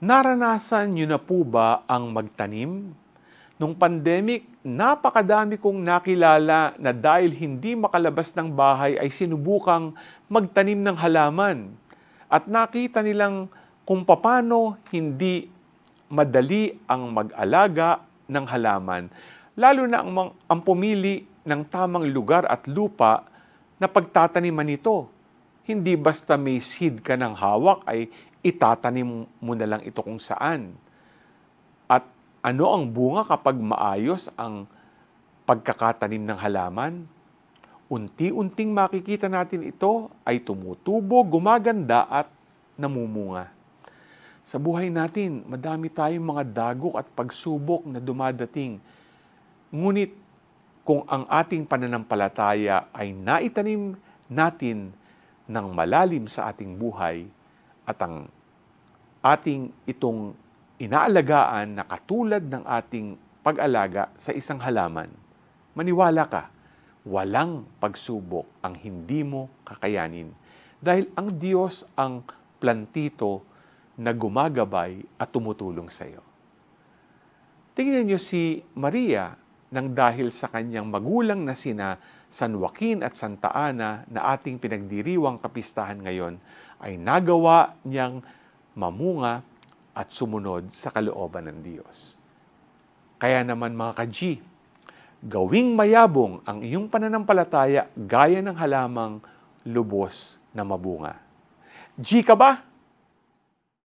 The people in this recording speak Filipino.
Naranasan niyo na po ba ang magtanim? Nung pandemic, napakadami kong nakilala na dahil hindi makalabas ng bahay ay sinubukang magtanim ng halaman. At nakita nilang kung paano hindi madali ang mag-alaga ng halaman, lalo na ang pumili ng tamang lugar at lupa na pagtataniman nito. Hindi basta may seed ka ng hawak ay itatanim mo na lang ito kung saan. At ano ang bunga kapag maayos ang pagkakatanim ng halaman? Unti-unting makikita natin ito ay tumutubo, gumaganda at namumunga. Sa buhay natin, madami tayong mga dagok at pagsubok na dumadating. Ngunit kung ang ating pananampalataya ay naitanim natin ng malalim sa ating buhay at ang ating itong inaalagaan na katulad ng ating pag-alaga sa isang halaman, maniwala ka, walang pagsubok ang hindi mo kakayanin. Dahil ang Diyos ang plantito na gumagabay at tumutulong sa iyo. Tingnan niyo si Maria nang dahil sa kanyang magulang na sina San Joaquin at Santa Ana na ating pinagdiriwang kapistahan ngayon, ay nagawa niyang mamunga at sumunod sa kalooban ng Diyos. Kaya naman mga ka-G, gawing mayabong ang iyong pananampalataya gaya ng halamang lubos na mabunga. G ka ba?